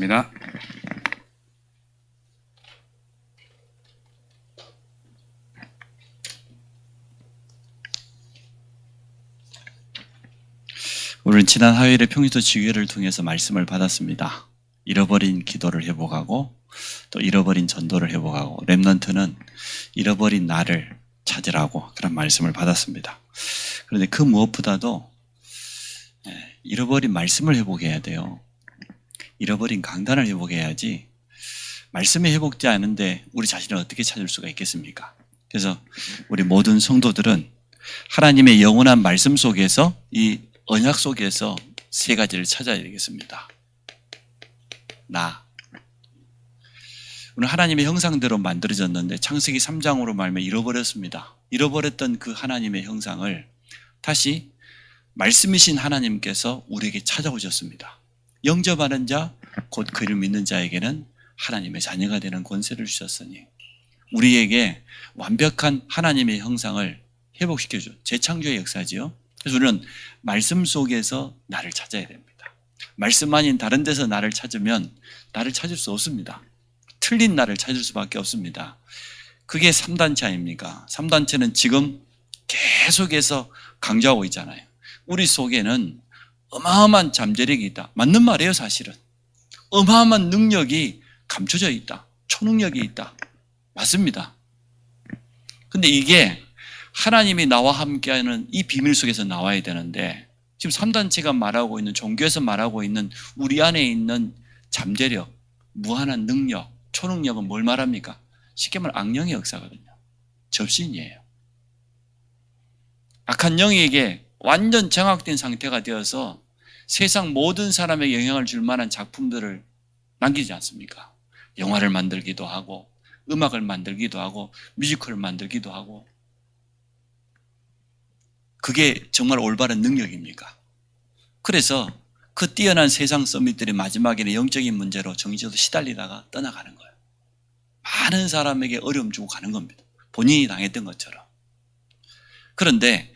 입니다. 우리는 지난 화요일에 평시도 지교회를 통해서 말씀을 받았습니다. 잃어버린 기도를 회복하고 또 잃어버린 전도를 회복하고 렘넌트는 잃어버린 나를 찾으라고 그런 말씀을 받았습니다. 그런데 그 무엇보다도 잃어버린 말씀을 회복해야 돼요. 잃어버린 강단을 회복해야지 말씀이 회복되지 않은데 우리 자신을 어떻게 찾을 수가 있겠습니까? 그래서 우리 모든 성도들은 하나님의 영원한 말씀 속에서 이 언약 속에서 세 가지를 찾아야 되겠습니다. 나. 오늘 하나님의 형상대로 만들어졌는데 창세기 3장으로 말하면 잃어버렸습니다. 잃어버렸던 그 하나님의 형상을 다시 말씀이신 하나님께서 우리에게 찾아오셨습니다. 영접하는 자, 곧 그를 믿는 자에게는 하나님의 자녀가 되는 권세를 주셨으니 우리에게 완벽한 하나님의 형상을 회복시켜줘. 재창조의 역사지요. 그래서 우리는 말씀 속에서 나를 찾아야 됩니다. 말씀 아닌 다른 데서 나를 찾으면 나를 찾을 수 없습니다. 틀린 나를 찾을 수밖에 없습니다. 그게 3단체 아닙니까? 3단체는 지금 계속해서 강조하고 있잖아요. 우리 속에는 어마어마한 잠재력이 있다. 맞는 말이에요, 사실은. 어마어마한 능력이 감춰져 있다. 초능력이 있다. 맞습니다. 근데 이게 하나님이 나와 함께하는 이 비밀 속에서 나와야 되는데 지금 3단체가 말하고 있는, 종교에서 말하고 있는 우리 안에 있는 잠재력, 무한한 능력, 초능력은 뭘 말합니까? 쉽게 말하면 악령의 역사거든요. 접신이에요. 악한 영에게 완전 정확된 상태가 되어서 세상 모든 사람에게 영향을 줄 만한 작품들을 남기지 않습니까? 영화를 만들기도 하고 음악을 만들기도 하고 뮤지컬을 만들기도 하고. 그게 정말 올바른 능력입니까? 그래서 그 뛰어난 세상 서밋들이 마지막에는 영적인 문제로 정신으로 시달리다가 떠나가는 거예요. 많은 사람에게 어려움 주고 가는 겁니다. 본인이 당했던 것처럼. 그런데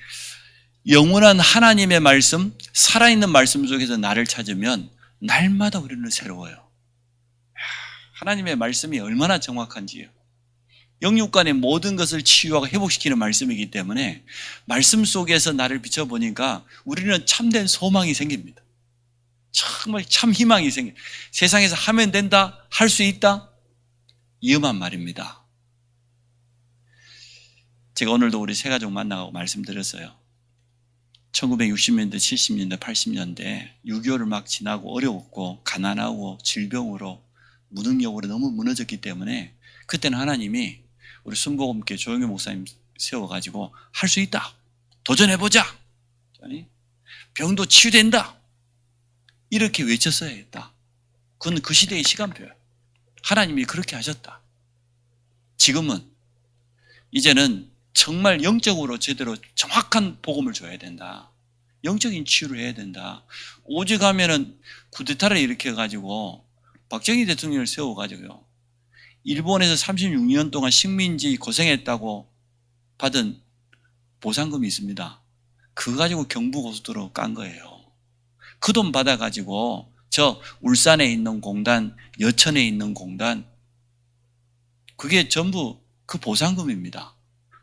영원한 하나님의 말씀, 살아있는 말씀 속에서 나를 찾으면 날마다 우리는 새로워요. 하나님의 말씀이 얼마나 정확한지요. 영육간의 모든 것을 치유하고 회복시키는 말씀이기 때문에 말씀 속에서 나를 비춰보니까 우리는 참된 소망이 생깁니다. 정말 참 희망이 생겨요. 세상에서 하면 된다, 할 수 있다? 위험한 말입니다. 제가 오늘도 우리 세 가족 만나고 말씀드렸어요. 1960년대, 70년대, 80년대 6.25를 막 지나고 어려웠고 가난하고 질병으로 무능력으로 너무 무너졌기 때문에 그때는 하나님이 우리 순복음교회 조영규 목사님 세워가지고 할 수 있다. 도전해보자. 병도 치유된다. 이렇게 외쳤어야 했다. 그건 그 시대의 시간표예요. 하나님이 그렇게 하셨다. 지금은 이제는 정말 영적으로 제대로 정확한 복음을 줘야 된다. 영적인 치유를 해야 된다. 오직 하면은 쿠데타를 일으켜가지고 박정희 대통령을 세워가지고요. 일본에서 36년 동안 식민지 고생했다고 받은 보상금이 있습니다. 그거 가지고 경부고속도로 깐 거예요. 그 돈 받아가지고 저 울산에 있는 공단, 여천에 있는 공단, 그게 전부 그 보상금입니다.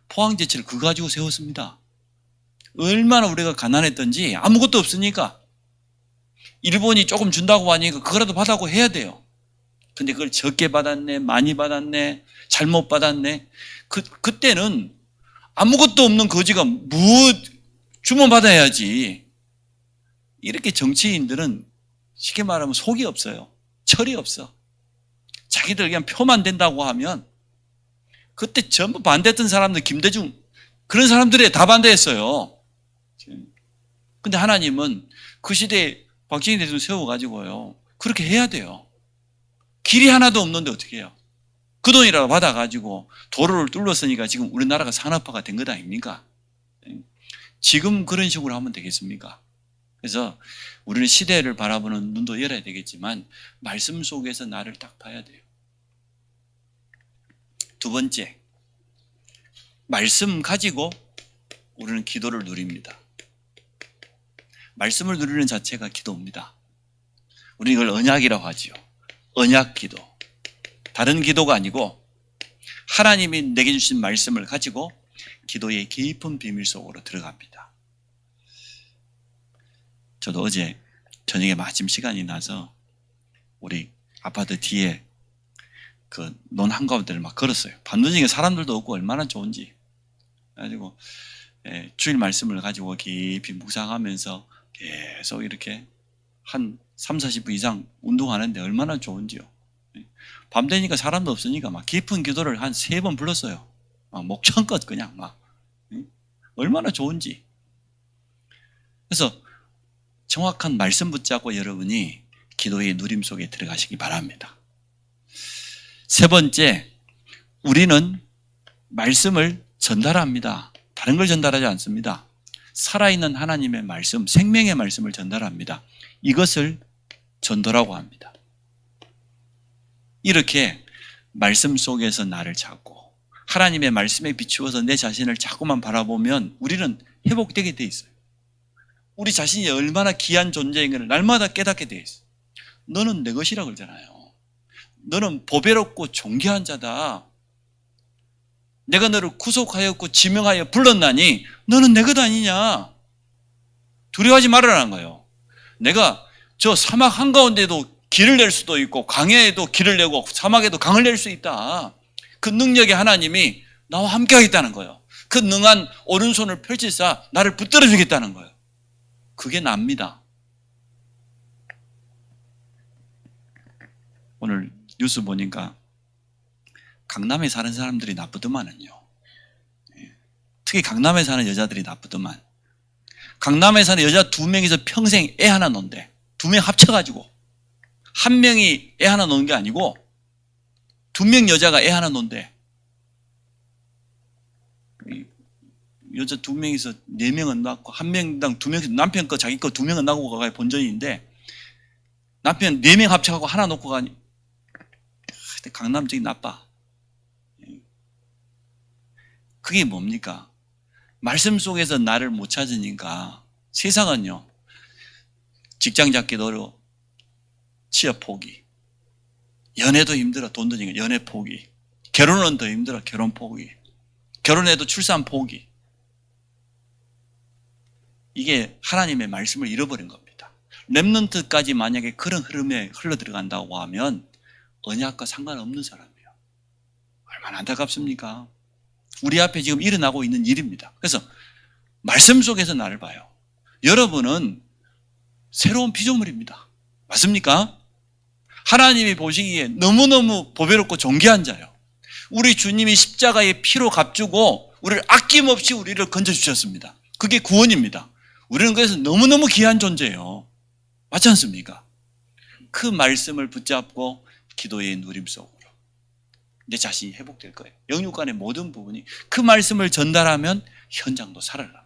포항제철 그거 가지고 세웠습니다. 얼마나 우리가 가난했던지 아무것도 없으니까 일본이 조금 준다고 하니까 그거라도 받아고 해야 돼요. 근데 그걸 적게 받았네, 많이 받았네, 잘못 받았네. 그때는 아무것도 없는 거지가 주문 받아야지. 이렇게 정치인들은 쉽게 말하면 속이 없어요. 철이 없어. 자기들 그냥 표만 된다고 하면 그때 전부 반대했던 사람들, 김대중 그런 사람들이 다 반대했어요. 근데 하나님은 그 시대에 박정희 대통령 세워가지고요. 그렇게 해야 돼요. 길이 하나도 없는데 어떻게 해요? 그 돈이라도 받아가지고 도로를 뚫었으니까 지금 우리나라가 산업화가 된 것 아닙니까? 지금 그런 식으로 하면 되겠습니까? 그래서 우리는 시대를 바라보는 눈도 열어야 되겠지만 말씀 속에서 나를 딱 봐야 돼요. 두 번째, 말씀 가지고 우리는 기도를 누립니다. 말씀을 누리는 자체가 기도입니다. 우리 이걸 언약이라고 하지요. 언약 기도. 다른 기도가 아니고 하나님이 내게 주신 말씀을 가지고 기도의 깊은 비밀 속으로 들어갑니다. 저도 어제 저녁에 마침 시간이 나서 우리 아파트 뒤에 그 논 한가운데를 막 걸었어요. 밤늦게 사람들도 없고 얼마나 좋은지. 그래가지고 주일 말씀을 가지고 깊이 묵상하면서 계속 이렇게 한 3, 40분 이상 운동하는데 얼마나 좋은지요. 밤 되니까 사람도 없으니까 막 깊은 기도를 한 3번 불렀어요. 막 목청껏 그냥 막. 얼마나 좋은지. 그래서 정확한 말씀 붙잡고 여러분이 기도의 누림 속에 들어가시기 바랍니다. 세 번째, 우리는 말씀을 전달합니다. 다른 걸 전달하지 않습니다. 살아있는 하나님의 말씀, 생명의 말씀을 전달합니다. 이것을 전도라고 합니다. 이렇게 말씀 속에서 나를 찾고 하나님의 말씀에 비추어서 내 자신을 자꾸만 바라보면 우리는 회복되게 돼 있어요. 우리 자신이 얼마나 귀한 존재인 것을 날마다 깨닫게 돼 있어요. 너는 내 것이라고 그러잖아요. 너는 보배롭고 존귀한 자다. 내가 너를 구속하였고 지명하여 불렀나니 너는 내 것 아니냐. 두려워하지 말아라는 거예요. 내가 저 사막 한가운데도 길을 낼 수도 있고 강야에도 길을 내고 사막에도 강을 낼 수 있다. 그 능력의 하나님이 나와 함께 하겠다는 거예요. 그 능한 오른손을 펼치사 나를 붙들어 주겠다는 거예요. 그게 납니다. 오늘 뉴스 보니까 강남에 사는 사람들이 나쁘더만은요. 특히 강남에 사는 여자들이 나쁘더만. 강남에 사는 여자 2명이서 평생 애 하나 논대. 2명 합쳐가지고. 한 명이 애 하나 놓은 게 아니고 2명 여자가 애 하나 논대. 여자 2명이서 4명은 낳고 1명당 2명씩 남편 거 자기 거 2명은 낳고 가야 본전인데 남편 4명 합쳐가고 하나 놓고 가니 강남 쪽이 나빠. 그게 뭡니까? 말씀 속에서 나를 못 찾으니까 세상은요. 직장 잡기도 어려워. 취업 포기. 연애도 힘들어. 돈 드니까 연애 포기. 결혼은 더 힘들어. 결혼 포기. 결혼해도 출산 포기. 이게 하나님의 말씀을 잃어버린 겁니다. 렘넌트까지 만약에 그런 흐름에 흘러들어간다고 하면 언약과 상관없는 사람이에요. 얼마나 안타깝습니까? 우리 앞에 지금 일어나고 있는 일입니다. 그래서 말씀 속에서 나를 봐요. 여러분은 새로운 피조물입니다. 맞습니까? 하나님이 보시기에 너무너무 보배롭고 존귀한 자요. 우리 주님이 십자가의 피로 값주고 우리를 아낌없이 우리를 건져주셨습니다. 그게 구원입니다. 우리는 그래서 너무너무 귀한 존재예요. 맞지 않습니까? 그 말씀을 붙잡고 기도의 누림 속으로 내 자신이 회복될 거예요. 영육간의 모든 부분이 그 말씀을 전달하면 현장도 살아납니다.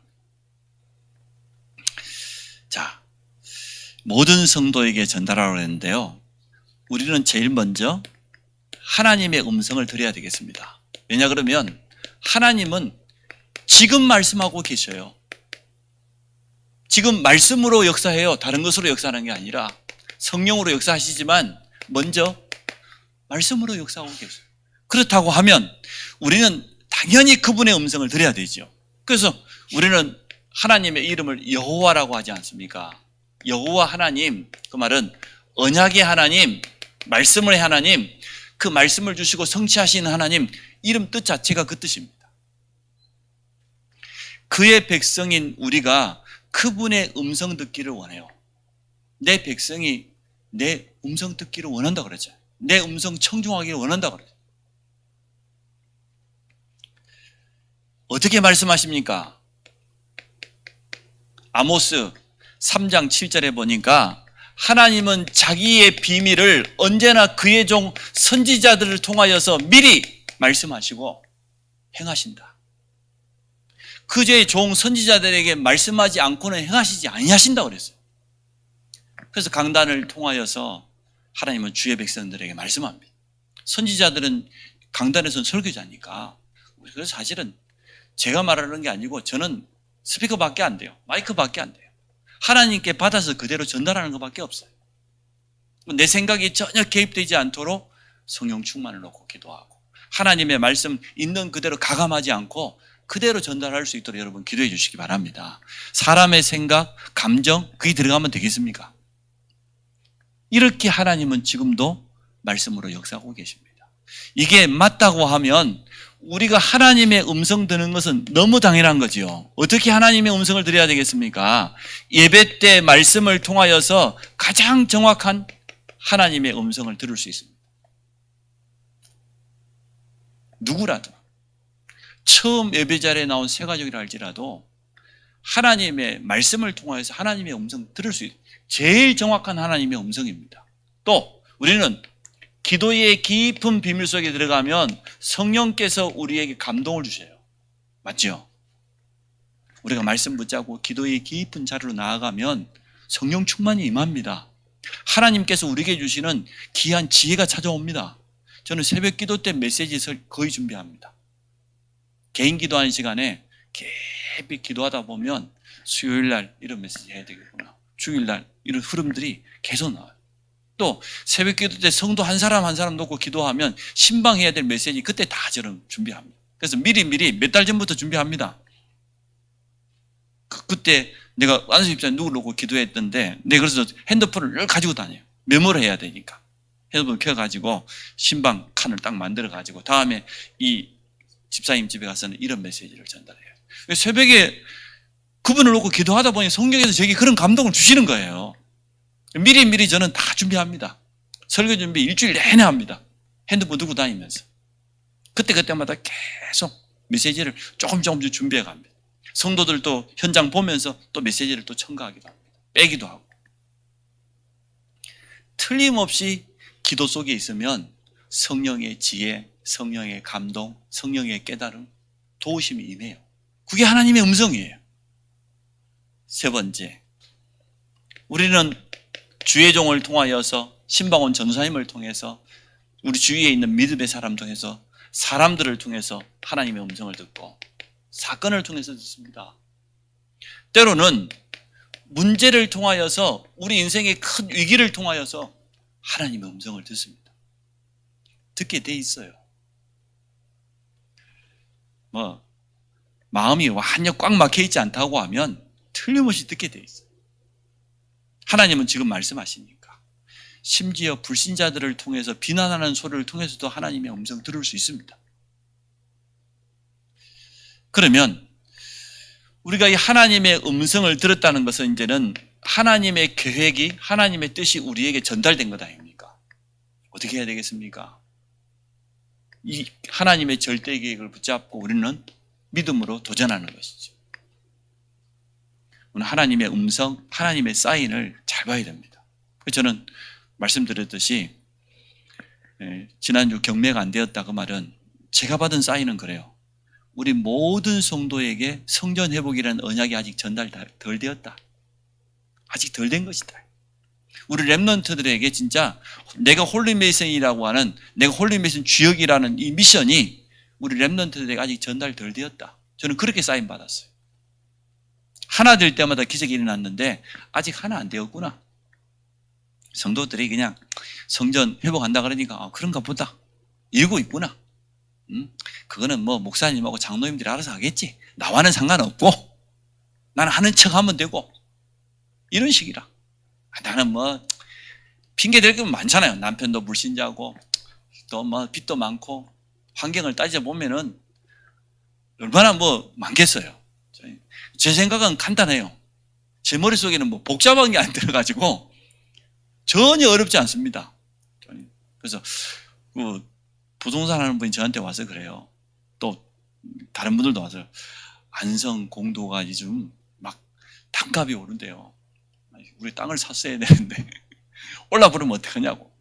자, 모든 성도에게 전달하라고 했는데요. 우리는 제일 먼저 하나님의 음성을 들어야 되겠습니다. 왜냐 그러면 하나님은 지금 말씀하고 계셔요. 지금 말씀으로 역사해요. 다른 것으로 역사하는 게 아니라 성령으로 역사하시지만 먼저 말씀으로 역사하고 계세요. 그렇다고 하면 우리는 당연히 그분의 음성을 들어야 되죠. 그래서 우리는 하나님의 이름을 여호와라고 하지 않습니까? 여호와 하나님, 그 말은 언약의 하나님, 말씀의 하나님, 그 말씀을 주시고 성취하시는 하나님, 이름 뜻 자체가 그 뜻입니다. 그의 백성인 우리가 그분의 음성 듣기를 원해요. 내 백성이 내 음성 듣기를 원한다 그러죠. 내 음성 청중하기를 원한다 그러죠. 어떻게 말씀하십니까? 아모스 3장 7절에 보니까 하나님은 자기의 비밀을 언제나 그의 종 선지자들을 통하여서 미리 말씀하시고 행하신다. 그의 종 선지자들에게 말씀하지 않고는 행하시지 아니하신다고 그랬어요. 그래서 강단을 통하여서 하나님은 주의 백성들에게 말씀합니다. 선지자들은 강단에서는 설교자니까. 그래서 사실은 제가 말하는 게 아니고 저는 스피커밖에 안 돼요. 마이크밖에 안 돼요. 하나님께 받아서 그대로 전달하는 것밖에 없어요. 내 생각이 전혀 개입되지 않도록 성령 충만을 놓고 기도하고 하나님의 말씀 있는 그대로 가감하지 않고 그대로 전달할 수 있도록 여러분 기도해 주시기 바랍니다. 사람의 생각, 감정 그게 들어가면 되겠습니까? 이렇게 하나님은 지금도 말씀으로 역사하고 계십니다. 이게 맞다고 하면 우리가 하나님의 음성 듣는 것은 너무 당연한 거지요. 어떻게 하나님의 음성을 들어야 되겠습니까? 예배 때 말씀을 통하여서 가장 정확한 하나님의 음성을 들을 수 있습니다. 누구라도 처음 예배 자리에 나온 새 가족이라 할지라도 하나님의 말씀을 통하여서 하나님의 음성 들을 수 있어요. 제일 정확한 하나님의 음성입니다. 또 우리는 기도의 깊은 비밀 속에 들어가면 성령께서 우리에게 감동을 주셔요. 맞죠? 우리가 말씀 붙잡고 기도의 깊은 자리로 나아가면 성령 충만이 임합니다. 하나님께서 우리에게 주시는 귀한 지혜가 찾아옵니다. 저는 새벽 기도 때 메시지를 거의 준비합니다. 개인 기도하는 시간에 깊이 기도하다 보면 수요일날 이런 메시지 해야 되겠구나, 주일날 이런 흐름들이 계속 나와요. 또 새벽 기도 때 성도 한 사람 한 사람 놓고 기도하면 신방해야 될 메시지 그때 다 저는 준비합니다. 그래서 미리 몇 달 전부터 준비합니다. 그때 내가 안수 집사님 누구 놓고 기도했던데 내가 그래서 핸드폰을 늘 가지고 다녀요. 메모를 해야 되니까 핸드폰 켜가지고 신방 칸을 딱 만들어가지고 다음에 이 집사님 집에 가서는 이런 메시지를 전달해요. 새벽에 그분을 놓고 기도하다 보니 성령에서 저에게 그런 감동을 주시는 거예요. 미리 저는 다 준비합니다. 설교 준비 일주일 내내 합니다. 핸드폰 들고 다니면서. 그때마다 계속 메시지를 조금씩 준비해 갑니다. 성도들도 현장 보면서 또 메시지를 또 첨가하기도 합니다. 빼기도 하고. 틀림없이 기도 속에 있으면 성령의 지혜, 성령의 감동, 성령의 깨달음, 도우심이 임해요. 그게 하나님의 음성이에요. 세 번째, 우리는 주의 종을 통하여서 신방원 전사님을 통해서 우리 주위에 있는 믿음의 사람 통해서 사람들을 통해서 하나님의 음성을 듣고 사건을 통해서 듣습니다. 때로는 문제를 통하여서 우리 인생의 큰 위기를 통하여서 하나님의 음성을 듣습니다. 듣게 돼 있어요. 마음이 완전 꽉 막혀 있지 않다고 하면 틀림없이 듣게 돼 있어요. 하나님은 지금 말씀하시니까 심지어 불신자들을 통해서 비난하는 소리를 통해서도 하나님의 음성 들을 수 있습니다. 그러면 우리가 이 하나님의 음성을 들었다는 것은 이제는 하나님의 계획이, 하나님의 뜻이 우리에게 전달된 것 아닙니까? 어떻게 해야 되겠습니까? 이 하나님의 절대 계획을 붙잡고 우리는 믿음으로 도전하는 것이죠. 오늘 하나님의 음성, 하나님의 사인을 잘 봐야 됩니다. 저는 말씀드렸듯이 지난주 경매가 안 되었다 그 말은 제가 받은 사인은 그래요. 우리 모든 성도에게 성전 회복이라는 언약이 아직 전달 덜 되었다. 아직 덜 된 것이다. 우리 렘넌트들에게 진짜 내가 홀리메이슨이라고 하는, 내가 홀리메이슨 주역이라는 이 미션이 우리 렘넌트들에게 아직 전달 덜 되었다. 저는 그렇게 사인 받았어요. 하나 될 때마다 기적이 일어났는데 아직 하나 안 되었구나. 성도들이 그냥 성전 회복한다 그러니까 그런가 보다 이러고 있구나. 그거는 뭐 목사님하고 장로님들이 알아서 하겠지. 나와는 상관없고 나는 하는 척하면 되고 이런 식이라. 나는 뭐 핑계 댈 게 많잖아요. 남편도 불신자고 또 뭐 빚도 많고 환경을 따져 보면은 얼마나 뭐 많겠어요. 제 생각은 간단해요. 제 머릿속에는 뭐 복잡한 게 안 들어가지고 전혀 어렵지 않습니다. 그래서 그 부동산 하는 분이 저한테 와서 그래요. 또 다른 분들도 와서 안성 공도가 요즘 막 땅값이 오른대요. 우리 땅을 샀어야 되는데 올라버리면 어떡하냐고.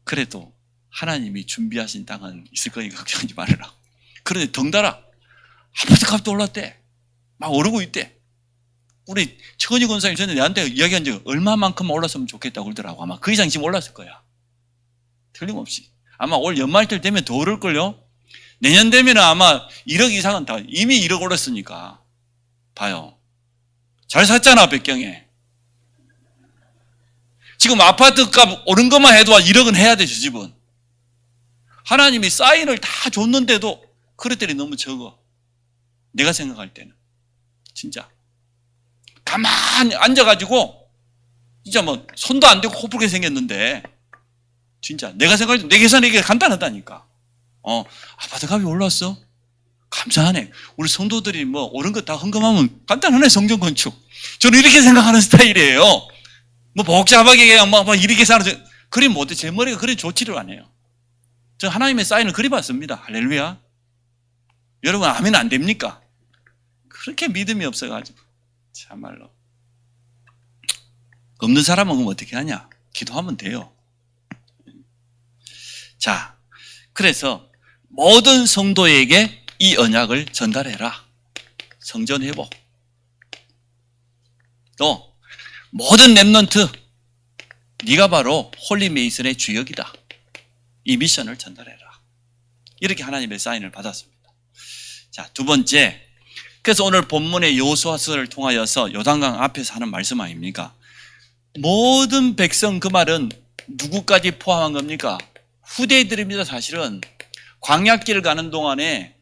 그래도 하나님이 준비하신 땅은 있을 거니까 걱정하지 말아라. 그런데 덩달아 아파트 값도 올랐대. 막 오르고 있대. 우리 최건희 권사님 전에 내한테 이야기한 적 얼마만큼 올랐으면 좋겠다고 그러더라고. 아마 그 이상 지금 올랐을 거야. 틀림없이. 아마 올 연말쯤 되면 더 오를걸요. 내년 되면 아마 1억 이상은 다 이미 1억 올랐으니까. 봐요. 잘 샀잖아, 백경에. 지금 아파트 값 오른 것만 해도 1억은 해야 돼, 저 집은. 하나님이 사인을 다 줬는데도 그릇들이 너무 적어. 내가 생각할 때는. 진짜. 가만히 앉아가지고, 진짜 뭐, 손도 안 대고 호불게 생겼는데, 진짜. 내가 생각할 때, 내 계산이 이게 간단하다니까. 아파트 값이 올랐어? 감사하네. 우리 성도들이 뭐, 옳은 거 다 헌금하면 간단하네, 성전 건축. 저는 이렇게 생각하는 스타일이에요. 뭐, 복잡하게 그냥 막 이렇게 사는, 그림 못해. 제 머리가 그리 좋지를 않아요. 저 하나님의 사인을 그려봤습니다. 할렐루야. 여러분, 아멘 안 됩니까? 그렇게 믿음이 없어가지고. 참말로. 없는 사람은 그럼 어떻게 하냐? 기도하면 돼요. 자, 그래서 모든 성도에게 이 언약을 전달해라. 성전 회복. 또 모든 렘넌트, 네가 바로 홀리 메이슨의 주역이다. 이 미션을 전달해라. 이렇게 하나님의 사인을 받았습니다. 자, 두 번째. 그래서 오늘 본문의 여호수아서를 통하여서 요단강 앞에서 하는 말씀 아닙니까? 모든 백성, 그 말은 누구까지 포함한 겁니까? 후대들입니다. 사실은 광야길을 가는 동안에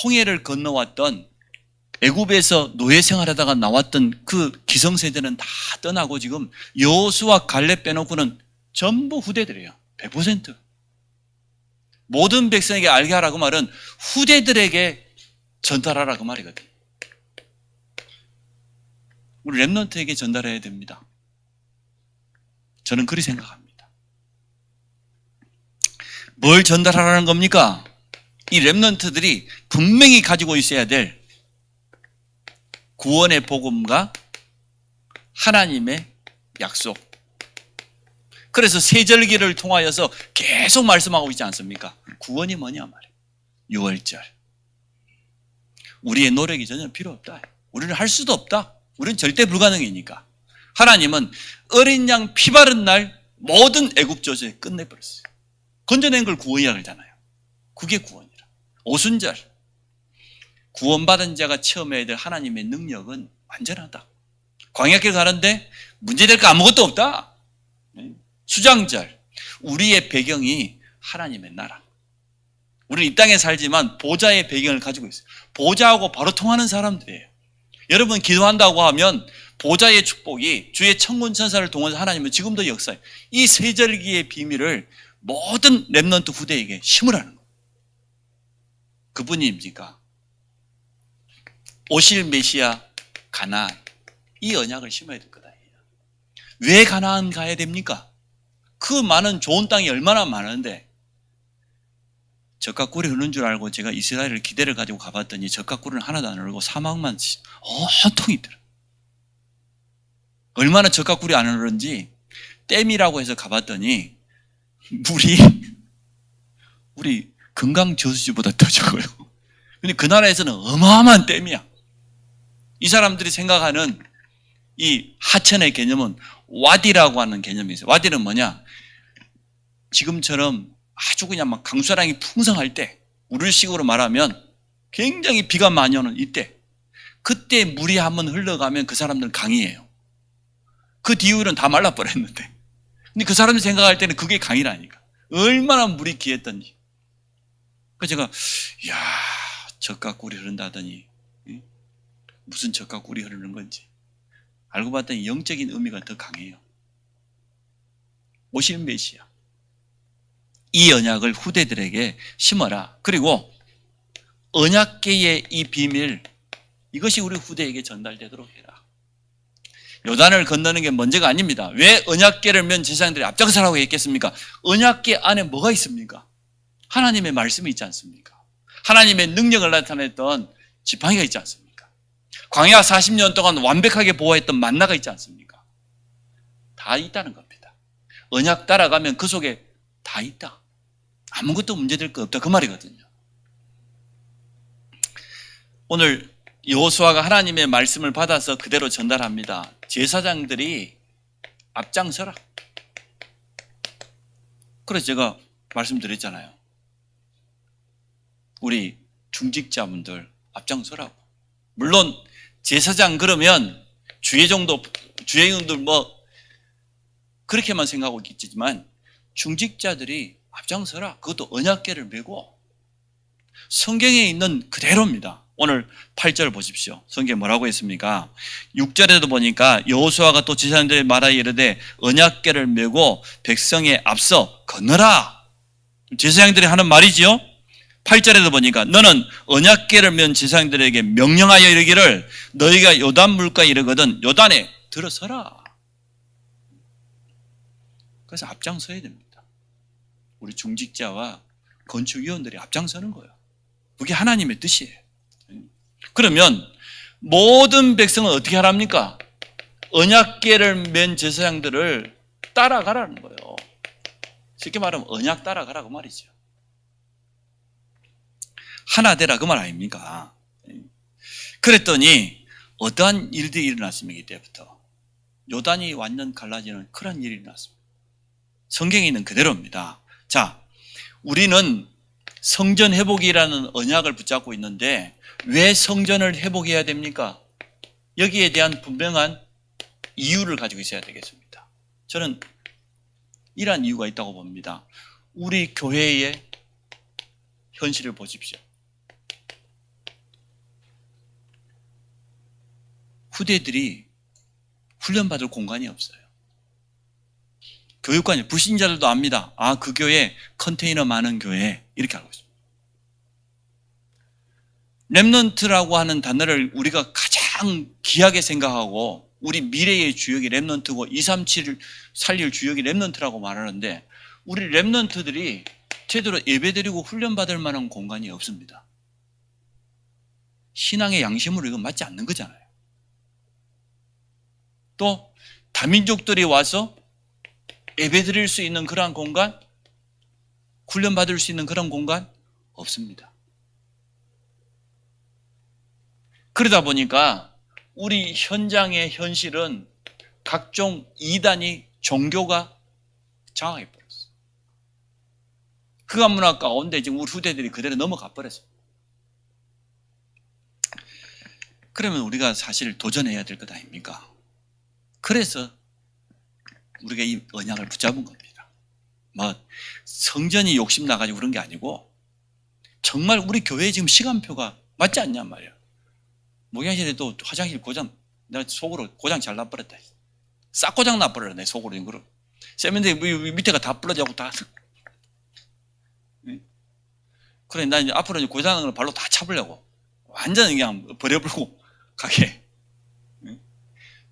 홍해를 건너왔던, 애굽에서 노예 생활하다가 나왔던 그 기성세대는 다 떠나고 지금 여호수아 갈렙 빼놓고는 전부 후대들이에요. 100%. 모든 백성에게 알게 하라고 말은 후대들에게 전달하라 그 말이거든요. 우리 렘넌트에게 전달해야 됩니다. 저는 그리 생각합니다. 뭘 전달하라는 겁니까? 이 렘넌트들이 분명히 가지고 있어야 될 구원의 복음과 하나님의 약속. 그래서 세절기를 통하여서 계속 말씀하고 있지 않습니까? 구원이 뭐냐 말이에요. 6월절. 우리의 노력이 전혀 필요 없다. 우리는 할 수도 없다. 우리는 절대 불가능이니까. 하나님은 어린 양 피 바른 날 모든 애굽 조제 끝내버렸어요. 건져낸 걸 구원이라 그러잖아요. 그게 구원이라. 오순절. 구원받은 자가 체험해야 될 하나님의 능력은 완전하다. 광야길 가는데 문제될 거 아무것도 없다. 수장절. 우리의 배경이 하나님의 나라. 우리는 이 땅에 살지만 보좌의 배경을 가지고 있어요. 보좌하고 바로 통하는 사람들이에요. 여러분 기도한다고 하면 보좌의 축복이 주의 천군 천사를 통해서 하나님은 지금도 역사해요. 이 세절기의 비밀을 모든 렘넌트 후대에게 심으라는 거예요. 그분입니까? 오실 메시아 가나안, 이 언약을 심어야 될 거다. 왜 가나안 가야 됩니까? 그 많은 좋은 땅이 얼마나 많은데 젖과 꿀이 흐르는 줄 알고 제가 이스라엘을 기대를 가지고 가봤더니 젖과 꿀은 하나도 안 흐르고 사막만 온통이 있더라. 얼마나 젖과 꿀이 안 흐르는지 댐이라고 해서 가봤더니 물이 우리 금강 저수지보다 더 적어요. 근데 그 나라에서는 어마어마한 댐이야. 이 사람들이 생각하는 이 하천의 개념은 와디라고 하는 개념이 있어요. 와디는 뭐냐? 지금처럼 아주 그냥 막 강수량이 풍성할 때, 우리식으로 말하면 굉장히 비가 많이 오는 이때, 그때 물이 한번 흘러가면 그 사람들은 강이에요. 그 뒤로는 다 말라버렸는데. 근데 그 사람들이 생각할 때는 그게 강이라니까. 얼마나 물이 귀했던지. 그래서 제가, 이야, 젖과 꿀이 흐른다더니, 무슨 젖과 꿀이 흐르는 건지. 알고 봤더니 영적인 의미가 더 강해요. 오실 메시아. 이 언약을 후대들에게 심어라. 그리고 언약계의 이 비밀, 이것이 우리 후대에게 전달되도록 해라. 요단을 건너는 게 문제가 아닙니다. 왜 언약계를 면 제사장들이 앞장서라고 했겠습니까? 언약계 안에 뭐가 있습니까? 하나님의 말씀이 있지 않습니까? 하나님의 능력을 나타냈던 지팡이가 있지 않습니까? 광야 40년 동안 완벽하게 보호했던 만나가 있지 않습니까? 다 있다는 겁니다. 언약 따라가면 그 속에 다 있다. 아무것도 문제될 거 없다. 그 말이거든요. 오늘 여호수아가 하나님의 말씀을 받아서 그대로 전달합니다. 제사장들이 앞장서라. 그래서 제가 말씀드렸잖아요. 우리 중직자분들 앞장서라고. 물론 제사장 그러면 주의종들 뭐 그렇게만 생각하고 있지만 중직자들이 앞장서라. 그것도 언약궤를 메고 성경에 있는 그대로입니다. 오늘 8절 보십시오. 성경에 뭐라고 했습니까? 6절에도 보니까 여호수아가 또 제사장들에게 말하여 이르되 언약궤를 메고 백성에 앞서 건너라. 제사장들이 하는 말이지요. 8절에도 보니까 너는 언약궤를 맨 제사장들에게 명령하여 이르기를 너희가 요단 물가에 이르거든 요단에 들어서라. 그래서 앞장서야 됩니다. 우리 중직자와 건축위원들이 앞장서는 거예요. 그게 하나님의 뜻이에요. 그러면 모든 백성은 어떻게 하랍니까? 언약궤를 맨 제사장들을 따라가라는 거예요. 쉽게 말하면 언약 따라가라고 말이죠. 하나 되라 그 말 아닙니까? 그랬더니 어떠한 일들이 일어났습니까? 이때부터 요단이 완전 갈라지는 그런 일이 일어났습니다. 성경에 있는 그대로입니다. 자, 우리는 성전 회복이라는 언약을 붙잡고 있는데 왜 성전을 회복해야 됩니까? 여기에 대한 분명한 이유를 가지고 있어야 되겠습니다. 저는 이러한 이유가 있다고 봅니다. 우리 교회의 현실을 보십시오. 후대들이 훈련받을 공간이 없어요. 교육관이 불신자들도 압니다. 아, 그 교회 컨테이너 많은 교회 이렇게 알고 있습니다. 랩넌트라고 하는 단어를 우리가 가장 귀하게 생각하고 우리 미래의 주역이 랩넌트고 237을 살릴 주역이 랩넌트라고 말하는데 우리 랩넌트들이 제대로 예배드리고 훈련받을 만한 공간이 없습니다. 신앙의 양심으로 이건 맞지 않는 거잖아요. 또 다민족들이 와서 예배드릴 수 있는 그러한 공간, 훈련받을 수 있는 그런 공간 없습니다. 그러다 보니까 우리 현장의 현실은 각종 이단이 종교가 장악해 버렸어요. 흑암 문화 가운데 지금 우리 후대들이 그대로 넘어가 버렸어요. 그러면 우리가 사실 도전해야 될 것 아닙니까? 그래서 우리가 이 언약을 붙잡은 겁니다. 뭐 성전이 욕심 나가지고 그런 게 아니고 정말 우리 교회에 지금 시간표가 맞지 않냔 말이에요. 목양실에도 화장실 고장, 내가 속으로 고장 잘 나버렸다. 싹 고장 나버렸네, 내 속으로. 이거를. 세면대 밑에가 다 부러져고 다. 그래, 나 이제 앞으로 이제 고장난 걸 발로 다 차보려고. 완전 그냥 버려버리고 가게.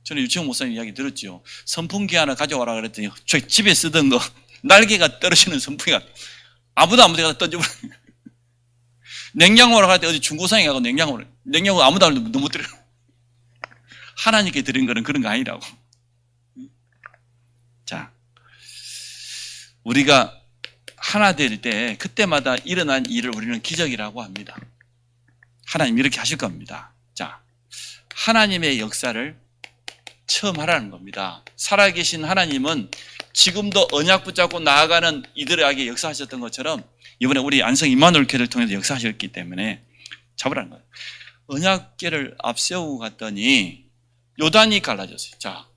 저는 유치원 목사님 이야기 들었죠. 선풍기 하나 가져와라 그랬더니 저 집에 쓰던 거 날개가 떨어지는 선풍기가 아무도 아무 데가 던져버려. 냉장고로 갈 때 어디 중고상에 가고 냉장고 아무도 못 들여. 하나님께 드린 거는 그런 거 아니라고. 자, 우리가 하나 될 때 그때마다 일어난 일을 우리는 기적이라고 합니다. 하나님 이렇게 하실 겁니다. 자, 하나님의 역사를 처음 하라는 겁니다. 살아계신 하나님은 지금도 언약 붙잡고 나아가는 이들에게 역사하셨던 것처럼 이번에 우리 안성 임마누엘 교회를 통해서 역사하셨기 때문에 잡으라는 거예요. 언약궤를 앞세우고 갔더니 요단이 갈라졌어요. 자,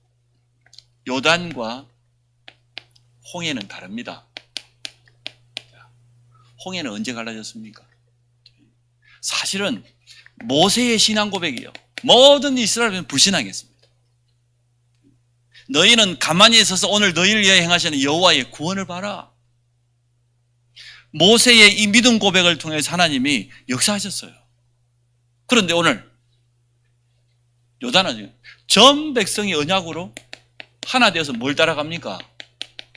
요단과 홍해는 다릅니다. 홍해는 언제 갈라졌습니까? 사실은 모세의 신앙 고백이요. 모든 이스라엘은 불신하겠습니다. 너희는 가만히 있어서 오늘 너희를 위하여 행하시는 여호와의 구원을 봐라. 모세의 이 믿음 고백을 통해서 하나님이 역사하셨어요. 그런데 오늘 요단은 전 백성이 언약으로 하나 되어서 뭘 따라갑니까?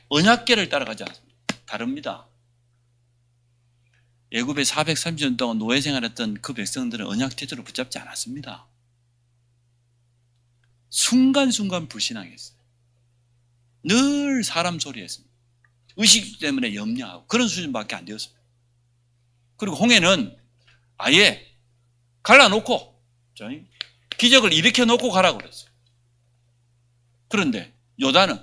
언약궤를 따라가지 않습니다. 다릅니다. 애굽에 430년 동안 노예 생활했던 그 백성들은 언약 제대로 붙잡지 않았습니다. 순간순간 불신앙했어요. 늘 사람 소리 했습니다. 의식 때문에 염려하고 그런 수준밖에 안 되었습니다. 그리고 홍해는 아예 갈라놓고 기적을 일으켜 놓고 가라고 그랬어요. 그런데 요단은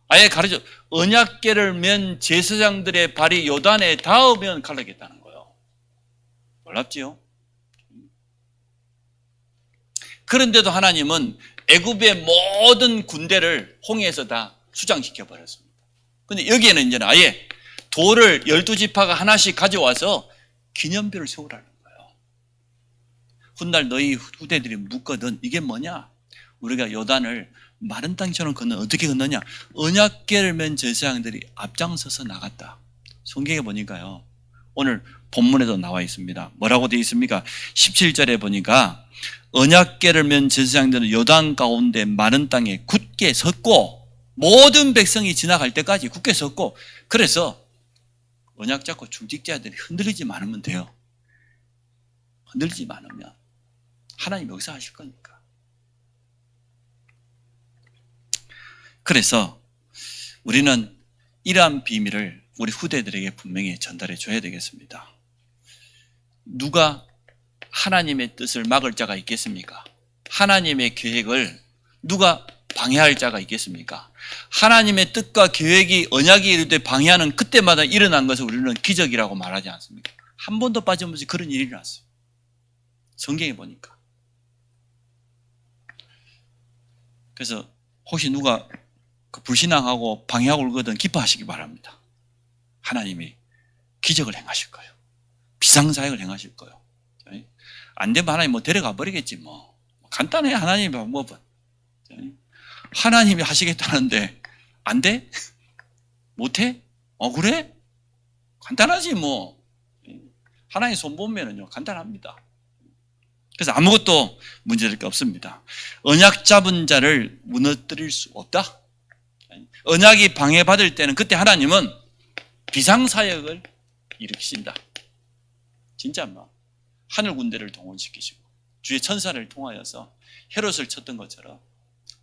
아예 가르쳐 언약궤를 맨 제사장들의 발이 요단에 닿으면 갈라겠다는 거예요. 놀랍지요? 그런데도 하나님은 애굽의 모든 군대를 홍해에서 다 수장시켜 버렸습니다. 근데 여기에는 이제 아예 돌을 12지파가 하나씩 가져와서 기념비를 세우라는 거예요. 훗날 너희 후대들이 묻거든 이게 뭐냐? 우리가 요단을 마른 땅처럼 건너 어떻게 건너냐? 언약궤를 맨 제사장들이 앞장서서 나갔다. 성경에 보니까요. 오늘 본문에도 나와 있습니다. 뭐라고 되어 있습니까? 17절에 보니까 언약궤를 맨 제사장들은 요단 가운데 마른 땅에 굳게 섰고 모든 백성이 지나갈 때까지 굳게 섰고 그래서 언약 잡고 중직자들이 흔들리지 않으면 돼요. 흔들리지 않으면 하나님 역사하실 거니까. 그래서 우리는 이러한 비밀을 우리 후대들에게 분명히 전달해 줘야 되겠습니다. 누가 하나님의 뜻을 막을 자가 있겠습니까? 하나님의 계획을 누가 방해할 자가 있겠습니까? 하나님의 뜻과 계획이 언약이 이룰 때 방해하는 그때마다 일어난 것을 우리는 기적이라고 말하지 않습니까? 한 번도 빠짐없이 그런 일이 일어났어요. 성경에 보니까. 그래서 혹시 누가 불신앙하고 방해하고 울거든 기뻐하시기 바랍니다. 하나님이 기적을 행하실 거예요. 비상사역을 행하실 거예요. 안 되면 하나님 뭐 데려가 버리겠지 뭐. 간단해 하나님의 방법은. 하나님이 하시겠다는데 안 돼? 못해? 그래? 간단하지 뭐. 하나님 손 보면은요 간단합니다. 그래서 아무것도 문제될 게 없습니다. 언약 잡은 자를 무너뜨릴 수 없다. 언약이 방해받을 때는 그때 하나님은 비상사역을 일으키신다. 진짜 뭐 하늘 군대를 동원시키시고 주의 천사를 통하여서 헤롯을 쳤던 것처럼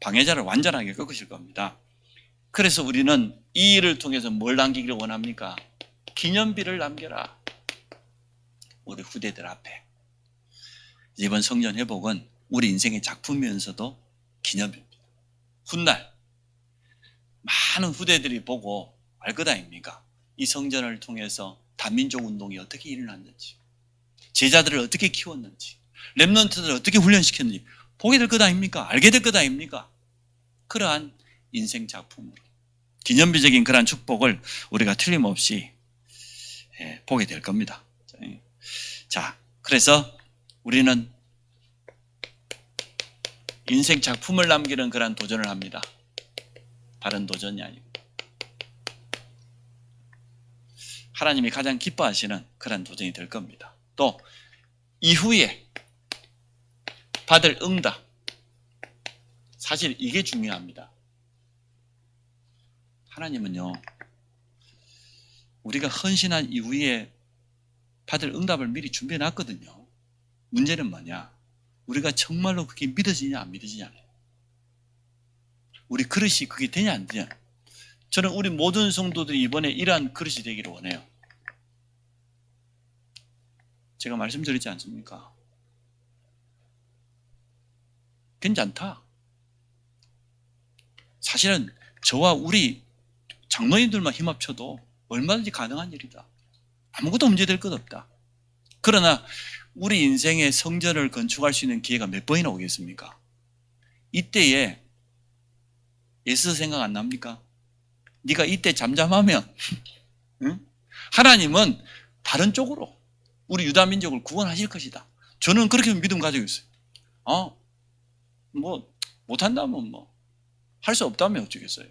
방해자를 완전하게 꺾으실 겁니다. 그래서 우리는 이 일을 통해서 뭘 남기기를 원합니까? 기념비를 남겨라. 우리 후대들 앞에. 이번 성전 회복은 우리 인생의 작품이면서도 기념비입니다. 훗날 많은 후대들이 보고 알 것 아닙니까? 이 성전을 통해서 다민족 운동이 어떻게 일어났는지, 제자들을 어떻게 키웠는지, 렘넌트들을 어떻게 훈련시켰는지 보게 될 것 아닙니까? 알게 될 것 아닙니까? 그러한 인생 작품으로 기념비적인 그러한 축복을 우리가 틀림없이 보게 될 겁니다. 자, 그래서 우리는 인생 작품을 남기는 그러한 도전을 합니다. 다른 도전이 아니고 하나님이 가장 기뻐하시는 그런 도전이 될 겁니다. 또 이후에 받을 응답, 사실 이게 중요합니다. 하나님은요 우리가 헌신한 이후에 받을 응답을 미리 준비해 놨거든요. 문제는 뭐냐? 우리가 정말로 그게 믿어지냐 안 믿어지냐예요. 우리 그릇이 그게 되냐 안 되냐. 저는 우리 모든 성도들이 이번에 이러한 그릇이 되기를 원해요. 제가 말씀드리지 않습니까? 괜찮다. 사실은 저와 우리 장로님들만 힘합쳐도 얼마든지 가능한 일이다. 아무것도 문제될 것 없다. 그러나 우리 인생의 성전을 건축할 수 있는 기회가 몇 번이나 오겠습니까? 이때에 예수 생각 안 납니까? 네가 이때 잠잠하면 응? 하나님은 다른 쪽으로 우리 유다민족을 구원하실 것이다. 저는 그렇게 믿음 가지고 있어요. 뭐 못한다면 뭐 할 수 없다면 어쩌겠어요.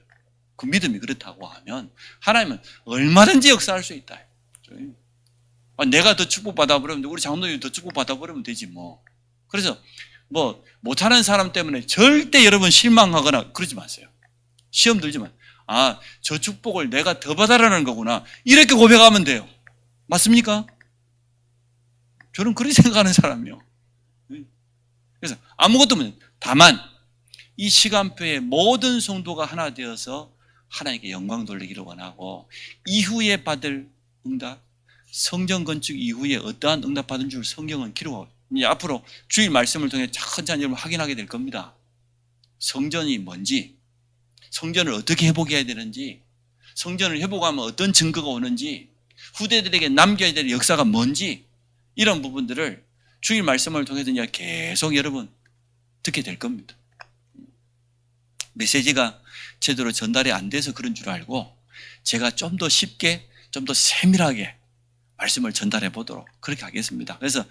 그 믿음이 그렇다고 하면 하나님은 얼마든지 역사할 수 있다. 내가 더 축복받아 버리면 우리 장로님이 더 축복받아 버리면 되지 뭐. 그래서 뭐 못하는 사람 때문에 절대 여러분 실망하거나 그러지 마세요. 시험 들지만 저 축복을 내가 더 받아라는 거구나 이렇게 고백하면 돼요. 맞습니까? 저는 그렇게 생각하는 사람이요. 그래서 아무것도 없는, 다만 이 시간표에 모든 성도가 하나 되어서 하나님께 영광 돌리기를 원하고 이후에 받을 응답, 성전 건축 이후에 어떠한 응답 받은 줄 성경은 기록하고 이제 앞으로 주일 말씀을 통해 천천히 여러분 확인하게 될 겁니다. 성전이 뭔지, 성전을 어떻게 회복해야 되는지, 성전을 회복하면 어떤 증거가 오는지, 후대들에게 남겨야 될 역사가 뭔지 이런 부분들을 주일 말씀을 통해서 이제 계속 여러분 듣게 될 겁니다. 메시지가 제대로 전달이 안 돼서 그런 줄 알고 제가 좀 더 쉽게 좀 더 세밀하게 말씀을 전달해 보도록 그렇게 하겠습니다. 그래서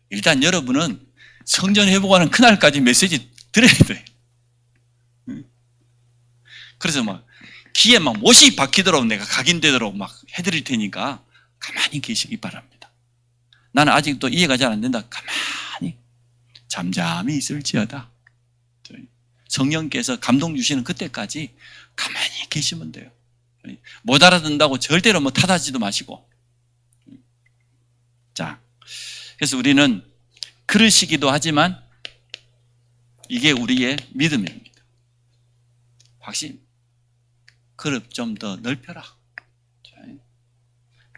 일단 여러분은 성전 회복하는 그날까지 메시지 들어야 돼요. 그래서 막 귀에 막 못이 박히도록 내가 각인되도록 막 해드릴 테니까 가만히 계시기 바랍니다. 나는 아직도 이해가 잘 안 된다. 가만히 잠잠히 있을지어다. 성령께서 감동 주시는 그때까지 가만히 계시면 돼요. 못 알아듣는다고 절대로 뭐 탓하지도 마시고. 자, 그래서 우리는 그러시기도 하지만 이게 우리의 믿음입니다. 확신. 그릇 좀 더 넓혀라.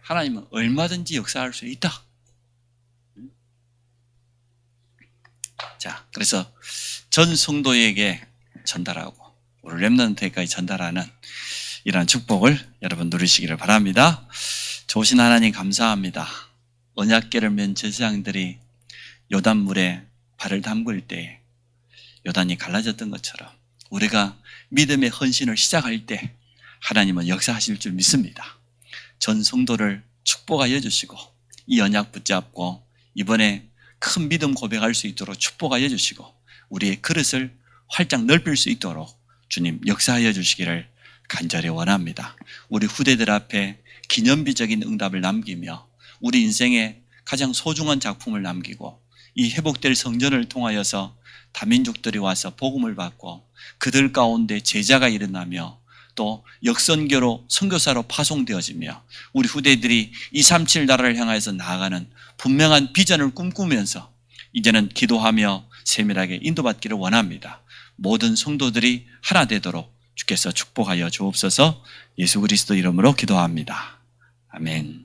하나님은 얼마든지 역사할 수 있다. 자, 그래서 전 성도에게 전달하고 우리 렘넌트에게까지 전달하는 이러한 축복을 여러분 누리시기를 바랍니다. 좋으신 하나님 감사합니다. 언약궤를 맨 제사장들이 요단물에 발을 담글 때 요단이 갈라졌던 것처럼 우리가 믿음의 헌신을 시작할 때 하나님은 역사하실 줄 믿습니다. 전 성도를 축복하여 주시고 이 언약 붙잡고 이번에 큰 믿음 고백할 수 있도록 축복하여 주시고 우리의 그릇을 활짝 넓힐 수 있도록 주님 역사하여 주시기를 간절히 원합니다. 우리 후대들 앞에 기념비적인 응답을 남기며 우리 인생의 가장 소중한 작품을 남기고 이 회복될 성전을 통하여서 다민족들이 와서 복음을 받고 그들 가운데 제자가 일어나며 또 역선교로 선교사로 파송되어지며 우리 후대들이 237 나라를 향해서 나아가는 분명한 비전을 꿈꾸면서 이제는 기도하며 세밀하게 인도받기를 원합니다. 모든 성도들이 하나 되도록 주께서 축복하여 주옵소서. 예수 그리스도 이름으로 기도합니다. 아멘.